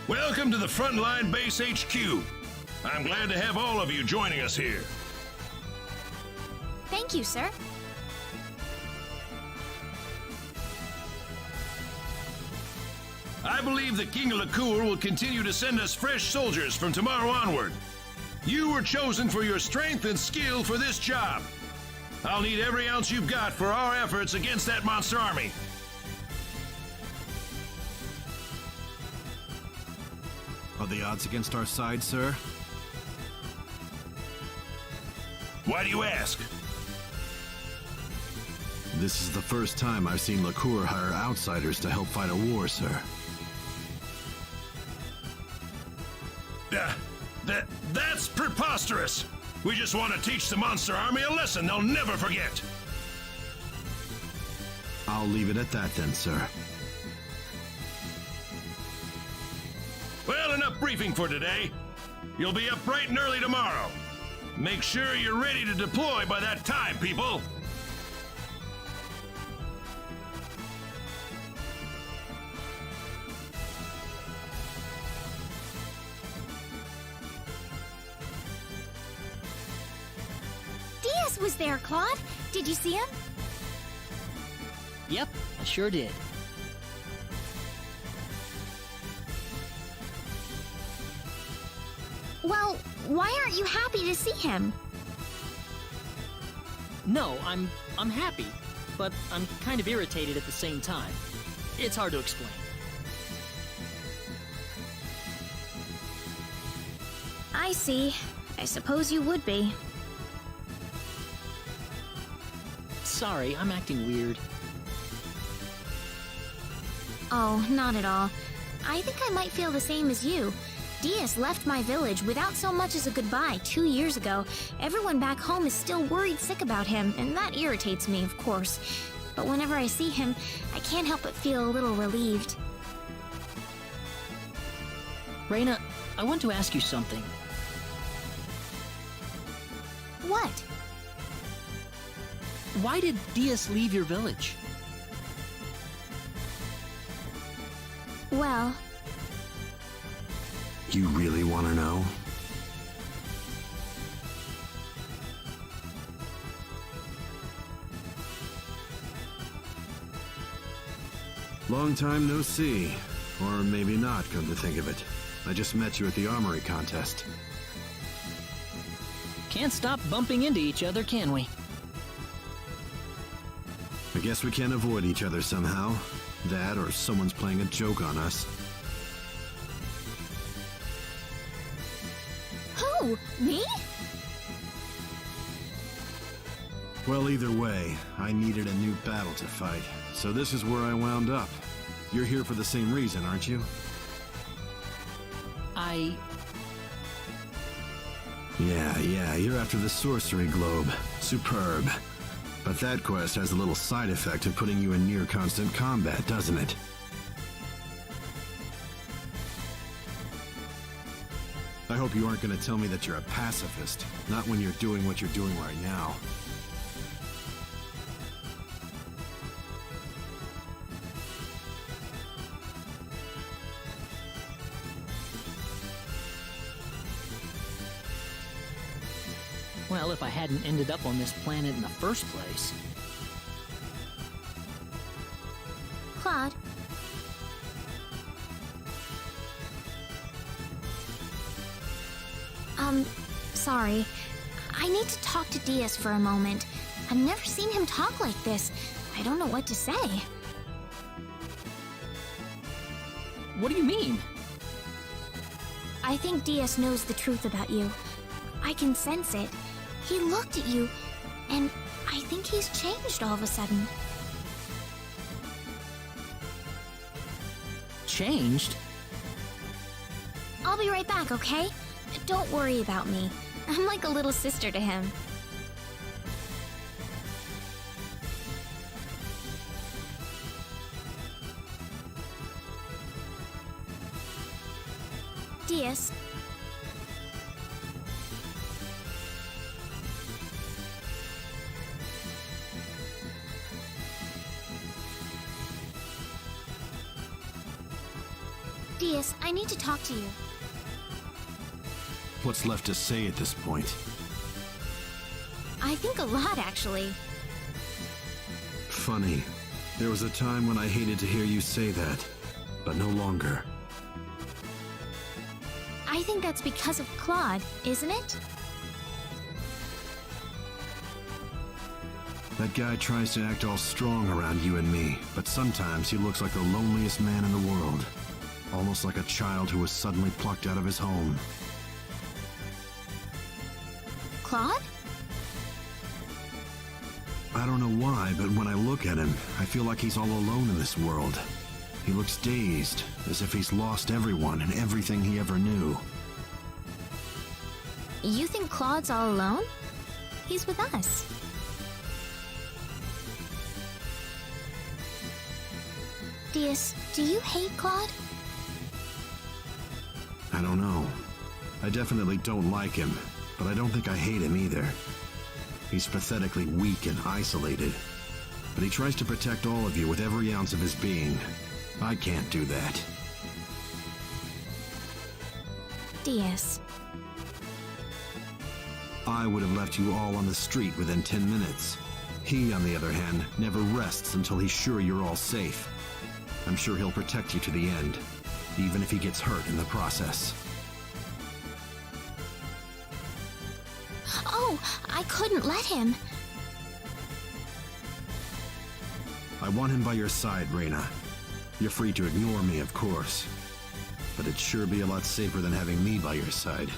Welcome to the Frontline Base HQ. I'm glad to have all of you joining us here. Thank you, sir. I believe the King of Lacuer will continue to send us fresh soldiers from tomorrow onward. You were chosen for your strength and skill for this job. I'll need every ounce you've got for our efforts against that monster army. Are the odds against our side, sir? Why do you ask? This is the first time I've seen Lacuer hire outsiders to help fight a war, sir. That's preposterous! We just want to teach the monster army a lesson they'll never forget! I'll leave it at that then, sir. Well, enough briefing for today. You'll be up bright and early tomorrow. Make sure you're ready to deploy by that time, people! Diaz was there, Claude. Did you see him? Yep, I sure did. Well, why aren't you happy to see him? No, I'm happy, but I'm kind of irritated at the same time. It's hard to explain. I see. I suppose you would be. Sorry, I'm acting weird. Oh, not at all. I think I might feel the same as you. Diaz left my village without so much as a goodbye 2 years ago. Everyone back home is still worried sick about him, and that irritates me, of course. But whenever I see him, I can't help but feel a little relieved. Rena, I want to ask you something. What? Why did Diaz leave your village? Well... You really want to know? Long time no see. Or maybe not, come to think of it. I just met you at the armory contest. Can't stop bumping into each other, can we? I guess we can't avoid each other somehow. That or someone's playing a joke on us. Who? Me? Well, either way, I needed a new battle to fight, so this is where I wound up. You're here for the same reason, aren't you? Yeah, you're after the sorcery globe. Superb. But that quest has a little side effect of putting you in near constant combat, doesn't it? I hope you aren't going to tell me that you're a pacifist, not when you're doing what you're doing right now. Well, if I hadn't ended up on this planet in the first place. Claude? Sorry. I need to talk to Diaz for a moment. I've never seen him talk like this. I don't know what to say. What do you mean? I think Diaz knows the truth about you. I can sense it. He looked at you, and I think he's changed all of a sudden. Changed? I'll be right back, okay? Don't worry about me. I'm like a little sister to him. Diaz. Diaz, I need to talk to you. What's left to say at this point? I think a lot, actually. Funny. There was a time when I hated to hear you say that, but no longer. I think that's because of Claude, isn't it? That guy tries to act all strong around you and me, but sometimes he looks like the loneliest man in the world. Almost like a child who was suddenly plucked out of his home. Claude? I don't know why, but when I look at him, I feel like he's all alone in this world. He looks dazed, as if he's lost everyone and everything he ever knew. You think Claude's all alone? He's with us. Diaz, do you hate Claude? I don't know. I definitely don't like him, but I don't think I hate him either. He's pathetically weak and isolated, but he tries to protect all of you with every ounce of his being. I can't do that. Diaz. I would have left you all on the street within 10 minutes. He, on the other hand, never rests until he's sure you're all safe. I'm sure he'll protect you to the end, even if he gets hurt in the process. Oh, I couldn't let him. I want him by your side, Rena. You're free to ignore me, of course. But it'd sure be a lot safer than having me by your side.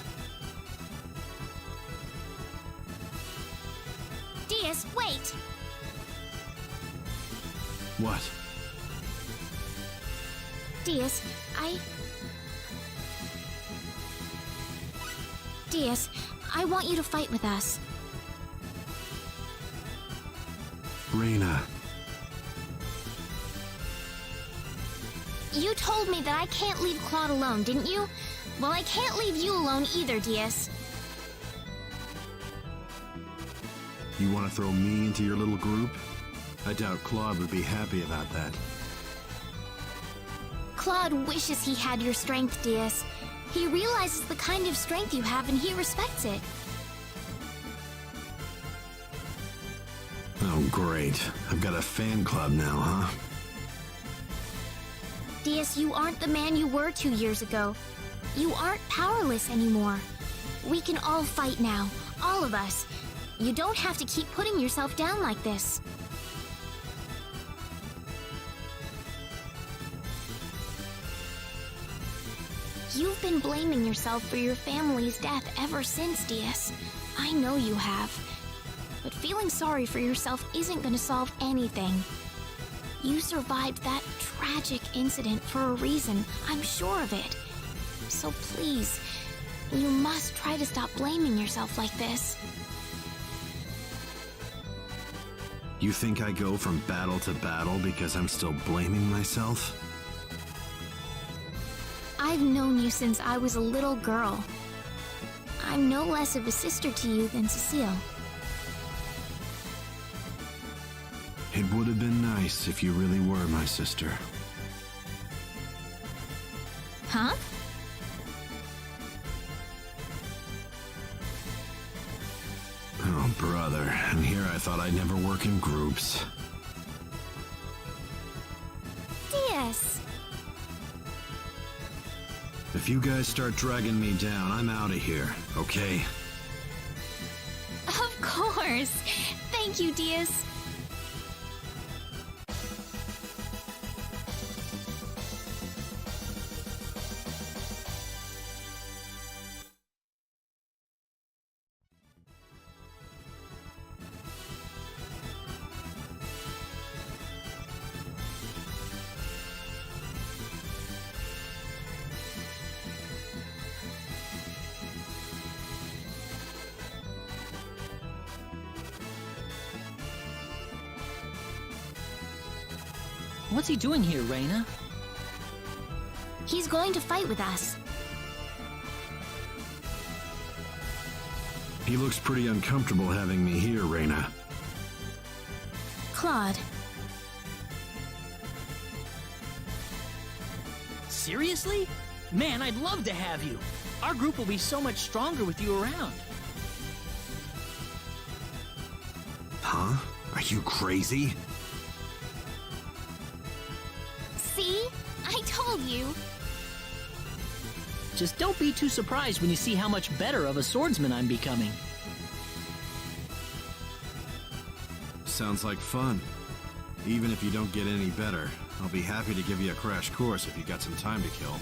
Diaz, wait! What? Diaz, Diaz, I want you to fight with us. Rena. You told me that I can't leave Claude alone, didn't you? Well, I can't leave you alone either, Diaz. You want to throw me into your little group? I doubt Claude would be happy about that. Claude wishes he had your strength, Diaz. He realizes the kind of strength you have and he respects it. Oh, great. I've got a fan club now, huh? Diaz, you aren't the man you were 2 years ago. You aren't powerless anymore. We can all fight now, all of us. You don't have to keep putting yourself down like this. You've been blaming yourself for your family's death ever since, Diaz. I know you have. But feeling sorry for yourself isn't going to solve anything. You survived that tragic incident for a reason, I'm sure of it. So please, you must try to stop blaming yourself like this. You think I go from battle to battle because I'm still blaming myself? I've known you since I was a little girl. I'm no less of a sister to you than Cecile. It would have been nice if you really were my sister. Huh? Oh, brother. And here I thought I'd never work in groups. Diaz! If you guys start dragging me down, I'm out of here, okay? Of course! Thank you, Diaz. What's he doing here, Rena? He's going to fight with us. He looks pretty uncomfortable having me here, Rena. Claude. Seriously? Man, I'd love to have you. Our group will be so much stronger with you around. Huh? Are you crazy? See? I told you. Just don't be too surprised when you see how much better of a swordsman I'm becoming. Sounds like fun. Even if you don't get any better, I'll be happy to give you a crash course if you got some time to kill.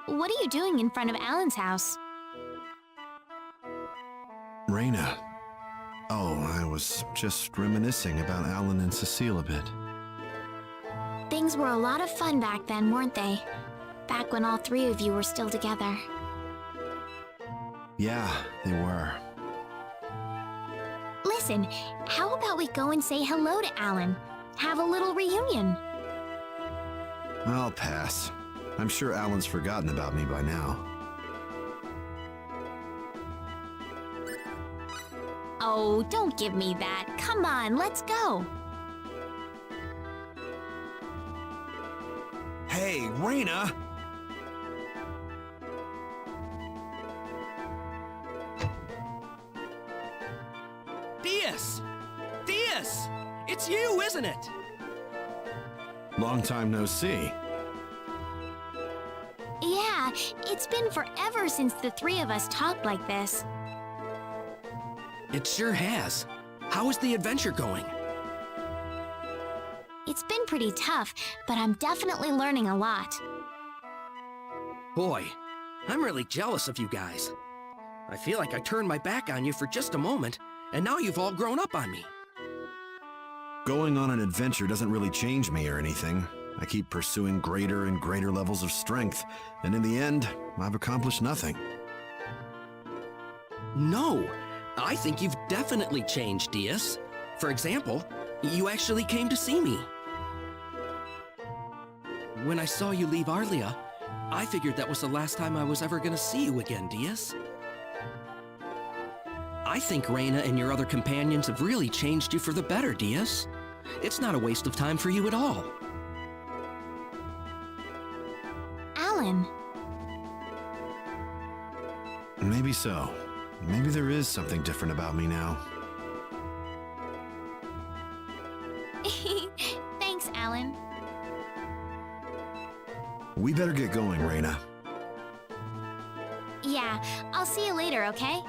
What are you doing in front of Alan's house? Rena. Oh, I was just reminiscing about Alan and Cecile a bit. Things were a lot of fun back then, weren't they? Back when all three of you were still together. Yeah, they were. Listen, how about we go and say hello to Alan? Have a little reunion. I'll pass. I'm sure Alan's forgotten about me by now. Oh, don't give me that. Come on, let's go. Hey, Rena! Diaz! Diaz! It's you, isn't it? Long time no see. Yeah, it's been forever since the three of us talked like this. It sure has. How is the adventure going? It's been pretty tough, but I'm definitely learning a lot. Boy, I'm really jealous of you guys. I feel like I turned my back on you for just a moment, and now you've all grown up on me. Going on an adventure doesn't really change me or anything. I keep pursuing greater and greater levels of strength, and in the end, I've accomplished nothing. No, I think you've definitely changed, Diaz. For example, you actually came to see me. When I saw you leave Arlia, I figured that was the last time I was ever gonna see you again, Diaz. I think Rena and your other companions have really changed you for the better, Diaz. It's not a waste of time for you at all. Alan. Maybe so. Maybe there is something different about me now. Thanks, Alan. We better get going, Rena. Yeah, I'll see you later, okay?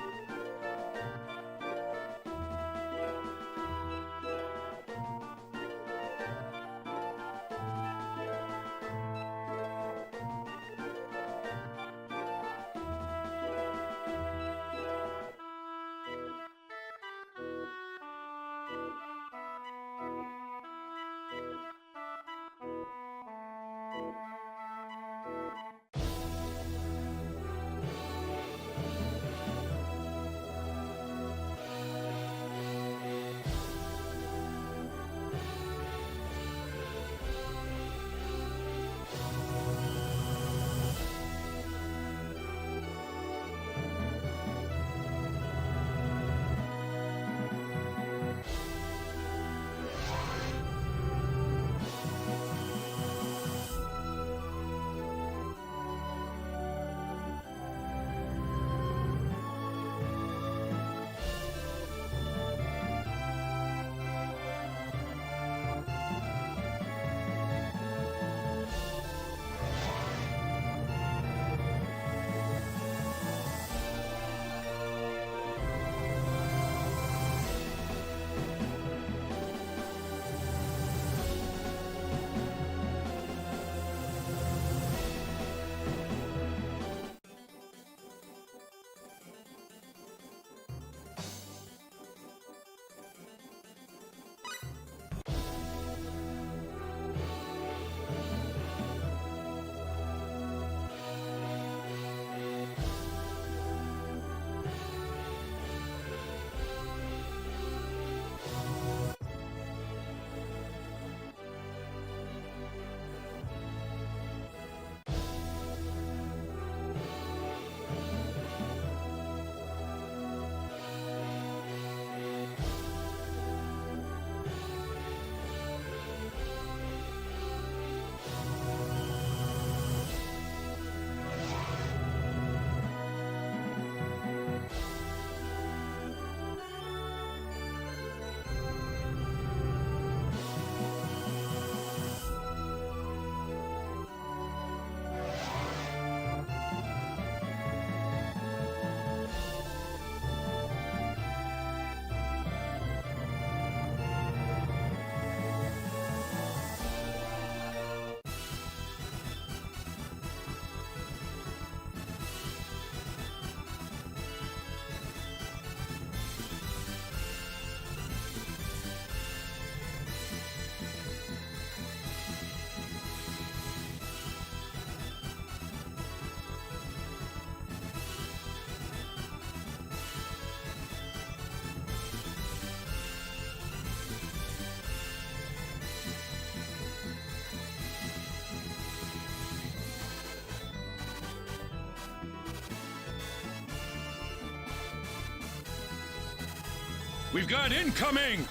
We've got incoming!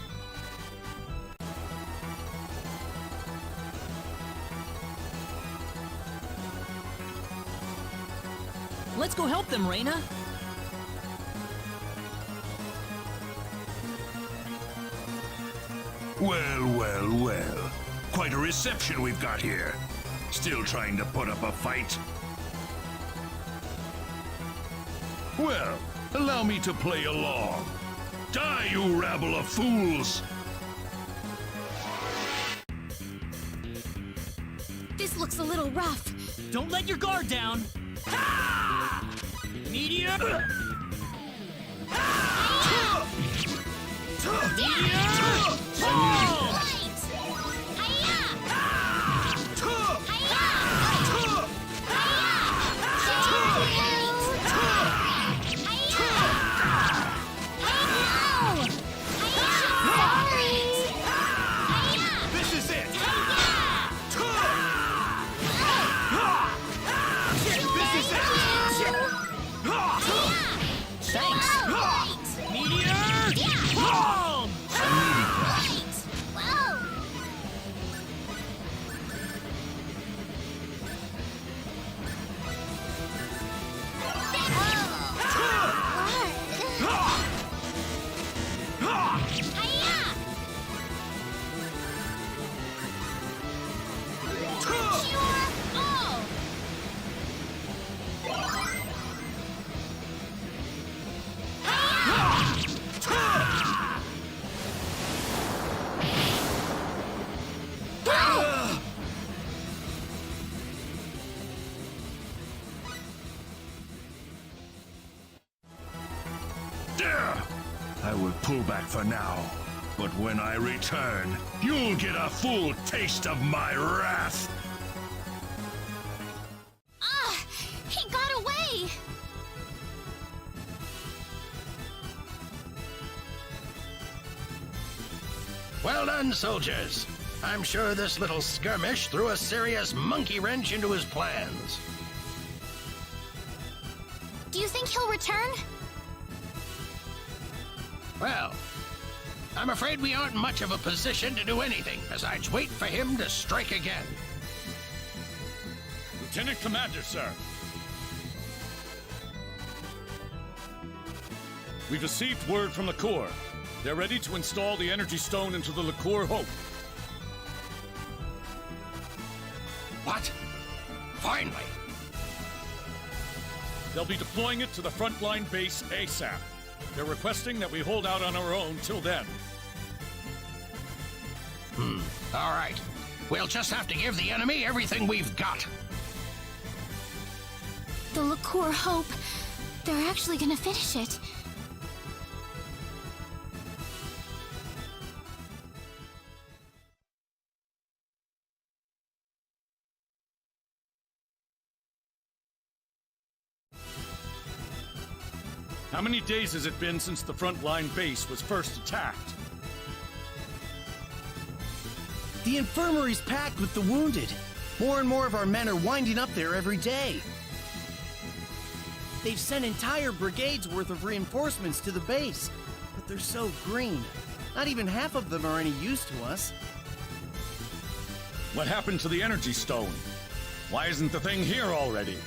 Let's go help them, Rena. Well, well, well. Quite a reception we've got here. Still trying to put up a fight? Well, allow me to play along. Die, you rabble of fools! This looks a little rough. Don't let your guard down. Ha! Meteor! Meteor! Ball! This is it! Thanks. Meteor! Ball! I will pull back for now, but when I return, you'll get a full taste of my wrath! He got away! Well done, soldiers. I'm sure this little skirmish threw a serious monkey wrench into his plans. Do you think he'll return? Well, I'm afraid we aren't much of a position to do anything besides wait for him to strike again. Lieutenant Commander, sir. We've received word from Lacuer. They're ready to install the energy stone into the Lacuer Hope. What? Finally. They'll be deploying it to the frontline base ASAP. They're requesting that we hold out on our own till then. All right. We'll just have to give the enemy everything we've got. The Lacuer Hope. They're actually gonna finish it. How many days has it been since the frontline base was first attacked? The infirmary's packed with the wounded. More and more of our men are winding up there every day. They've sent entire brigades worth of reinforcements to the base, but they're so green. Not even half of them are any use to us. What happened to the energy stone? Why isn't the thing here already?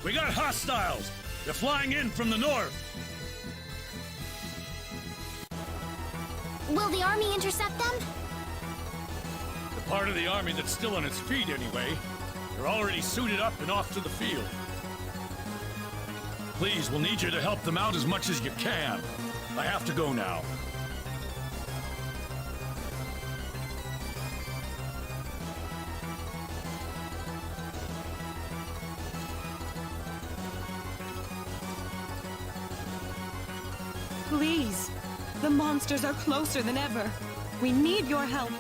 We got hostiles! They're flying in from the north! Will the army intercept them? The part of the army that's still on its feet, anyway. They're already suited up and off to the field. Please, we'll need you to help them out as much as you can. I have to go now. Please. The monsters are closer than ever. We need your help.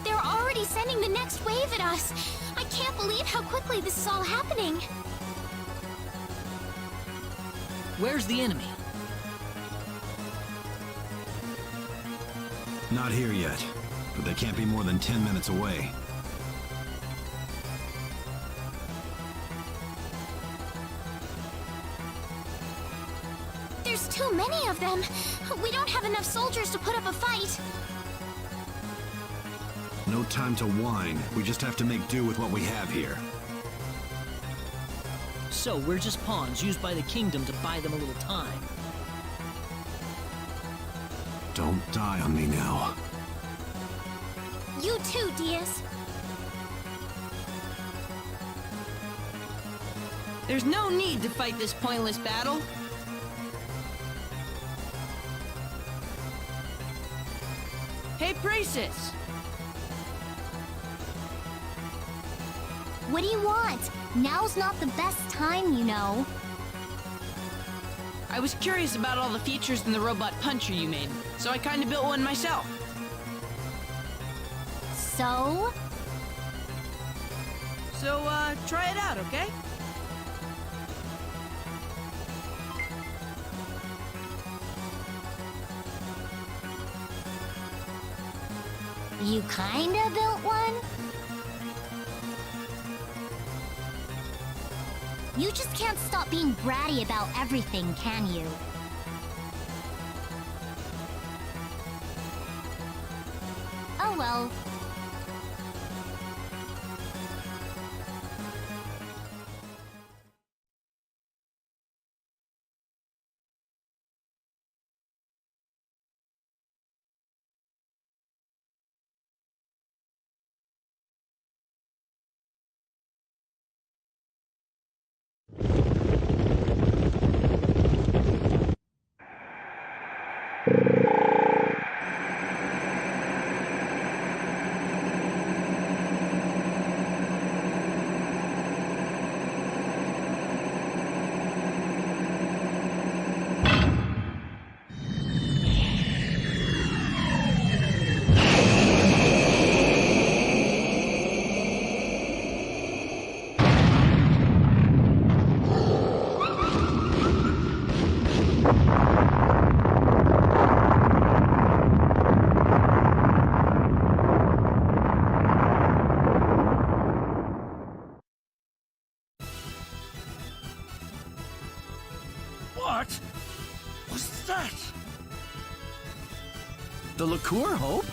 They're already sending the next wave at us. I can't believe how quickly this is all happening. Where's the enemy? Not here yet, but they can't be more than 10 minutes away. There's too many of them. We don't have enough soldiers to put up a fight. No time to whine. We just have to make do with what we have here. So we're just pawns used by the kingdom to buy them a little time. Don't die on me now. You too, Diaz. There's no need to fight this pointless battle. Hey, Priestess! What do you want? Now's not the best time, you know. I was curious about all the features in the robot puncher you made, so I kinda built one myself. So? So, try it out, okay? You kinda built one? You just can't stop being bratty about everything, can you? Oh well. What? What's that? The Lacuer Hope?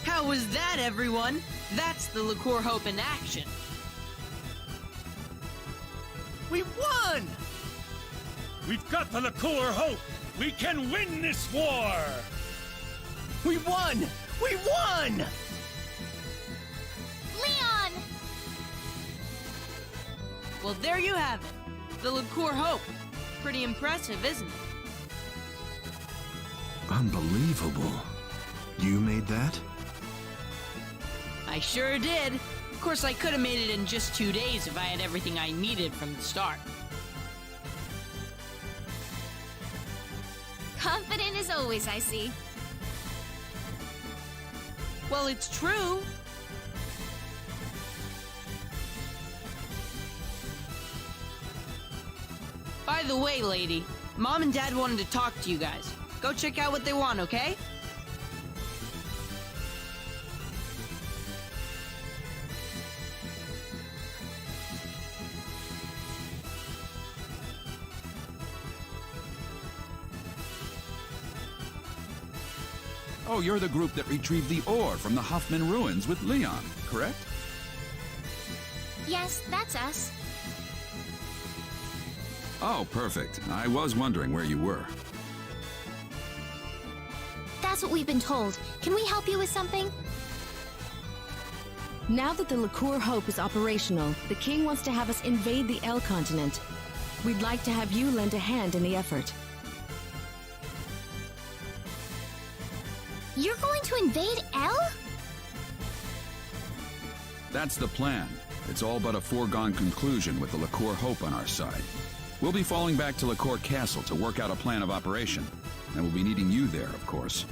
How was that, everyone? That's the Lacuer Hope in action. We won! We've got the Lacuer Hope! We can win this war! We won! We won! Leon! Well, there you have it. The Lacuer Hope. Pretty impressive, isn't it? Unbelievable. You made that? I sure did. Of course, I could have made it in just 2 days if I had everything I needed from the start. Confident as always, I see. Well, it's true. By the way, lady, Mom and Dad wanted to talk to you guys. Go check out what they want, okay? Oh, you're the group that retrieved the ore from the Huffman ruins with Leon, correct? Yes, that's us. Oh, perfect. I was wondering where you were. That's what we've been told. Can we help you with something? Now that the Lacuer Hope is operational, the king wants to have us invade the L continent. We'd like to have you lend a hand in the effort. You're going to invade L? That's the plan. It's all but a foregone conclusion with the Lacuer Hope on our side. We'll be falling back to Lacuer Castle to work out a plan of operation. And we'll be needing you there, of course.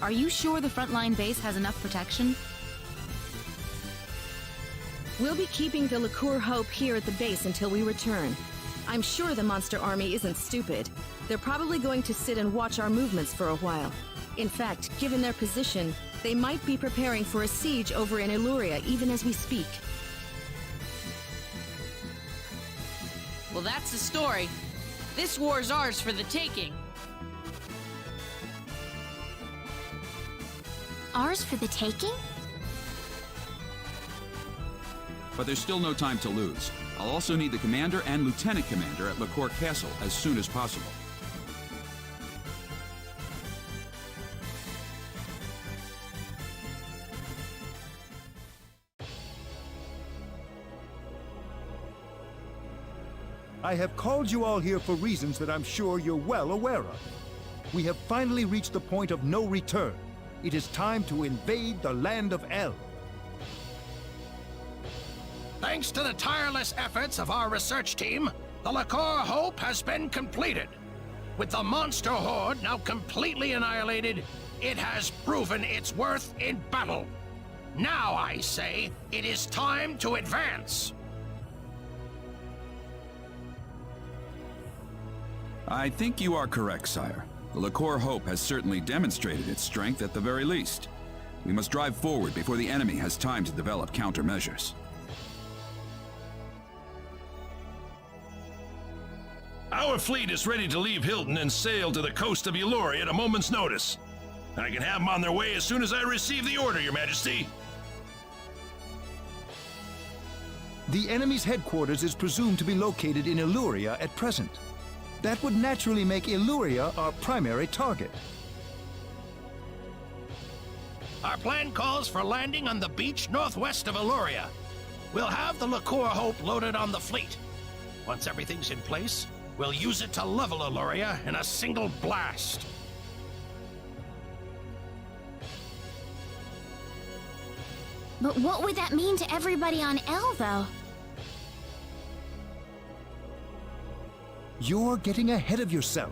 Are you sure the frontline base has enough protection? We'll be keeping the Lacuer Hope here at the base until we return. I'm sure the monster army isn't stupid. They're probably going to sit and watch our movements for a while. In fact, given their position, they might be preparing for a siege over in Illuria even as we speak. Well, that's the story. This war's ours for the taking. Ours for the taking? But there's still no time to lose. I'll also need the commander and lieutenant commander at Lacuer Castle as soon as possible. I have called you all here for reasons that I'm sure you're well aware of. We have finally reached the point of no return. It is time to invade the land of El. Thanks to the tireless efforts of our research team, the Lacuer Hope has been completed. With the monster horde now completely annihilated, it has proven its worth in battle. Now, I say, it is time to advance. I think you are correct, sire. The Lacuer Hope has certainly demonstrated its strength at the very least. We must drive forward before the enemy has time to develop countermeasures. Our fleet is ready to leave Hilton and sail to the coast of Illuria at a moment's notice. I can have them on their way as soon as I receive the order, Your Majesty. The enemy's headquarters is presumed to be located in Illuria at present. That would naturally make Illuria our primary target. Our plan calls for landing on the beach northwest of Illuria. We'll have the Lacuer Hope loaded on the fleet. Once everything's in place, we'll use it to level Illuria in a single blast. But what would that mean to everybody on L, though? You're getting ahead of yourself.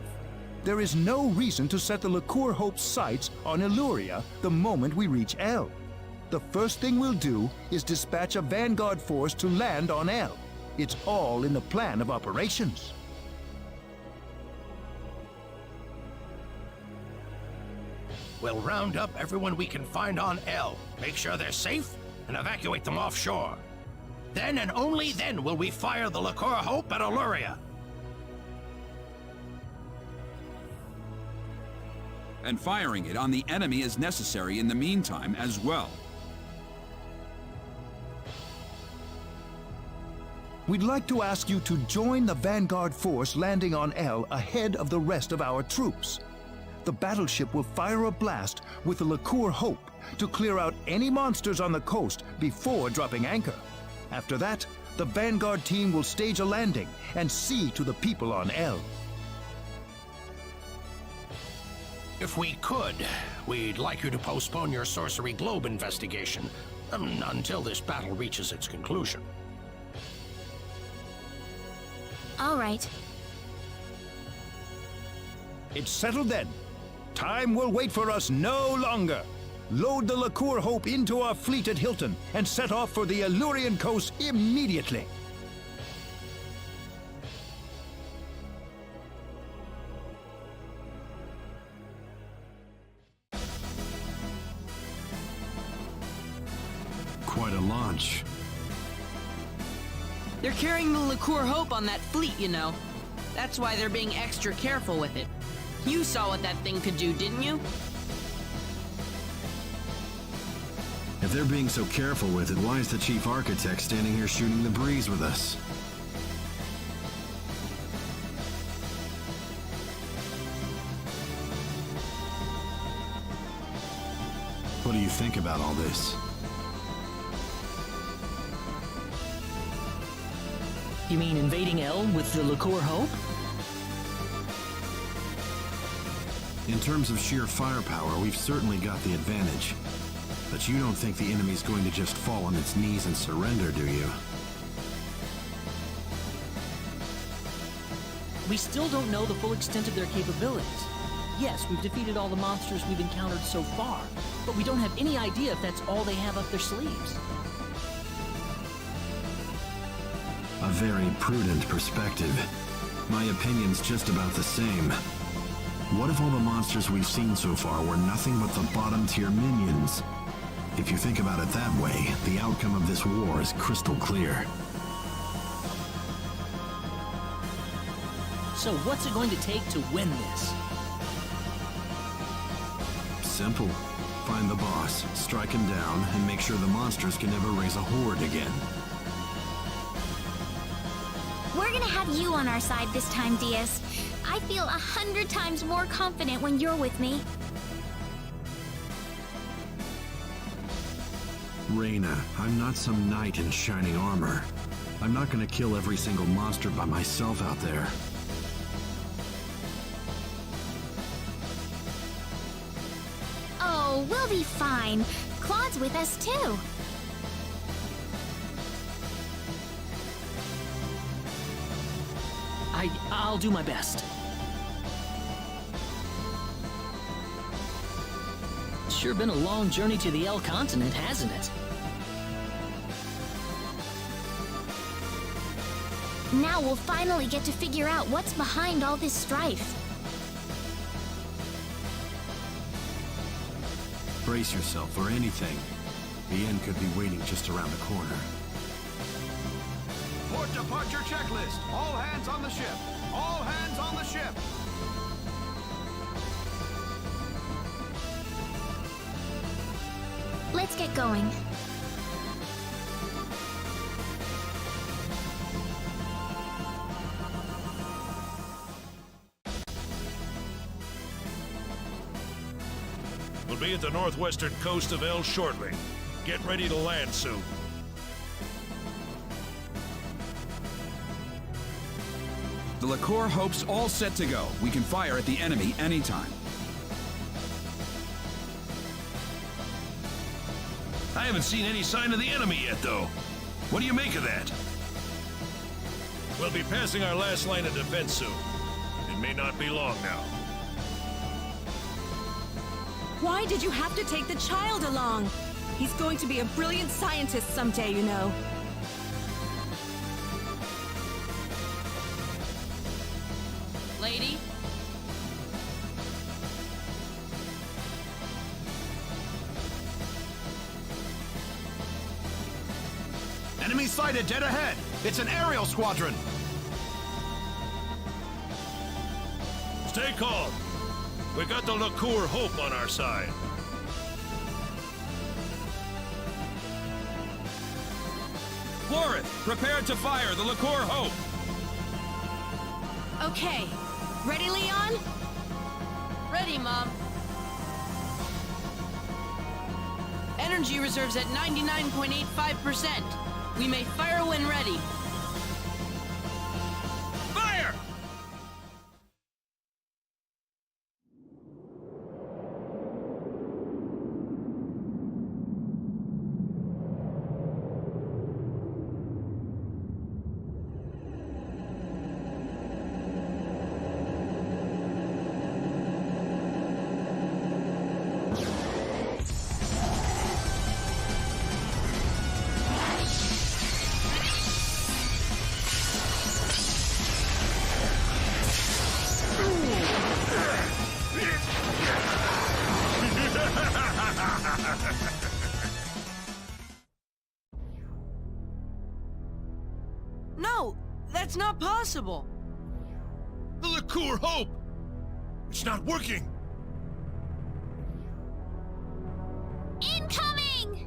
There is no reason to set the Lacuer Hope's sights on Illuria the moment we reach L. The first thing we'll do is dispatch a vanguard force to land on L. It's all in the plan of operations. We'll round up everyone we can find on L, make sure they're safe, and evacuate them offshore. Then and only then will we fire the Lacuer Hope at Illuria. And firing it on the enemy is necessary in the meantime as well. We'd like to ask you to join the vanguard force landing on L ahead of the rest of our troops. The battleship will fire a blast with the Lacuer Hope to clear out any monsters on the coast before dropping anchor. After that, the vanguard team will stage a landing and see to the people on L. If we could, we'd like you to postpone your Sorcery Globe investigation until this battle reaches its conclusion. All right. It's settled then. Time will wait for us no longer. Load the Lacuer Hope into our fleet at Hilton and set off for the Illurian coast immediately. Quite a launch. They're carrying the Lacuer Hope on that fleet, you know. That's why they're being extra careful with it. You saw what that thing could do, didn't you? If they're being so careful with it, why is the chief architect standing here shooting the breeze with us? What do you think about all this? You mean invading L with the Lacuer Hope? In terms of sheer firepower, we've certainly got the advantage. But you don't think the enemy's going to just fall on its knees and surrender, do you? We still don't know the full extent of their capabilities. Yes, we've defeated all the monsters we've encountered so far, but we don't have any idea if that's all they have up their sleeves. A very prudent perspective. My opinion's just about the same. What if all the monsters we've seen so far were nothing but the bottom-tier minions? If you think about it that way, the outcome of this war is crystal clear. So what's it going to take to win this? Simple. Find the boss, strike him down, and make sure the monsters can never raise a horde again. We're gonna have you on our side this time, Diaz. I feel 100 times more confident when you're with me. Rena, I'm not some knight in shining armor. I'm not gonna kill every single monster by myself out there. Oh, we'll be fine. Claude's with us too. I'll do my best. It's sure been a long journey to the L continent, hasn't it? Now we'll finally get to figure out what's behind all this strife. Brace yourself for anything. The end could be waiting just around the corner. Port departure checklist. All hands on the ship. All hands on the ship. Let's get going. We'll be at the northwestern coast of El shortly. Get ready to land soon. The Lacuer Hope's all set to go. We can fire at the enemy anytime. I haven't seen any sign of the enemy yet, though. What do you make of that? We'll be passing our last line of defense soon. It may not be long now. Why did you have to take the child along? He's going to be a brilliant scientist someday, you know. Lady? Enemy sighted dead ahead. It's an aerial squadron. Stay calm. We got the Lacuer Hope on our side. Florith, prepare to fire the Lacuer Hope! Okay. Ready, Leon? Ready, Mom. Energy reserves at 99.85%. We may fire when ready. Fire! No, that's not possible. The Lacuer Hope! It's not working! Incoming!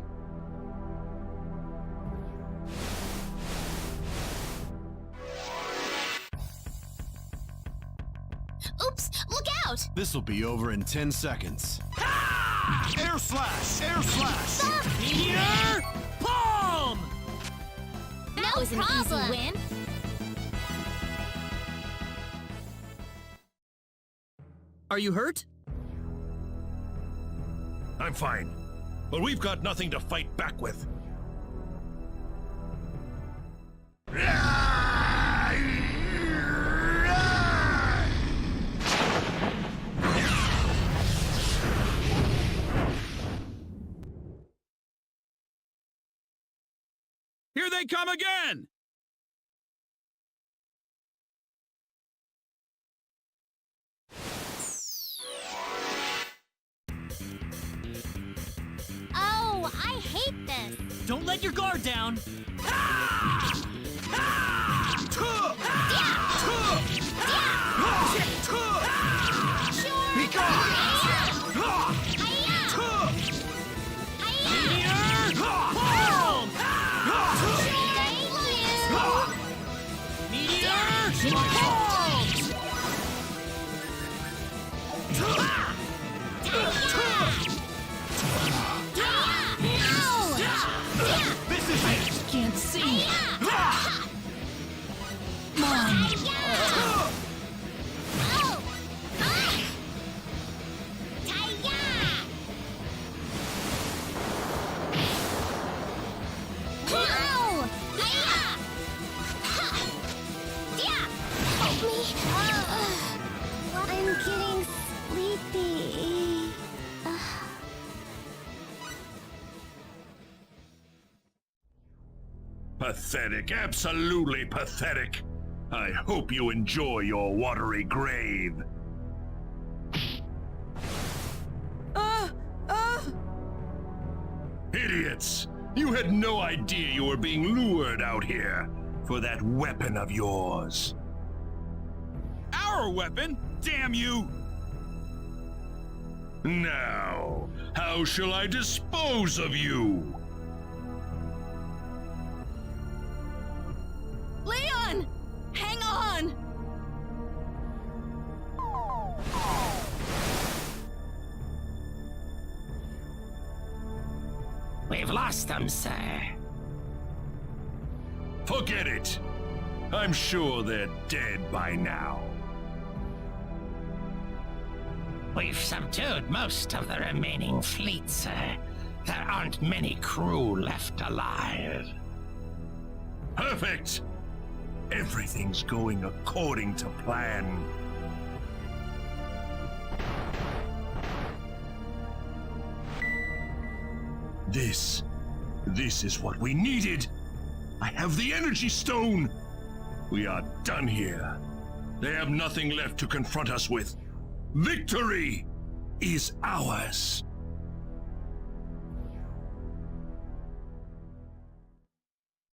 Oops! Look out! This'll be over in 10 seconds. Air slash! Air slash! Meteor! Palm! That was an easy win. Are you hurt? I'm fine. But we've got nothing to fight back with. Here they come again! Oh, I hate this. Don't let your guard down. Be gone! Palm! Meteor! Palm! This is it! Can't see. Help me! I'm getting sleepy. Pathetic, absolutely pathetic. I hope you enjoy your watery grave. Idiots! You had no idea you were being lured out here for that weapon of yours. Our weapon? Damn you! Now, how shall I dispose of you? Leon! Hang on! We've lost them, sir. Forget it. I'm sure they're dead by now. We've subdued most of the remaining fleet, sir. There aren't many crew left alive. Perfect! Everything's going according to plan. This is what we needed. I have the energy stone. We are done here. They have nothing left to confront us with. Victory is ours.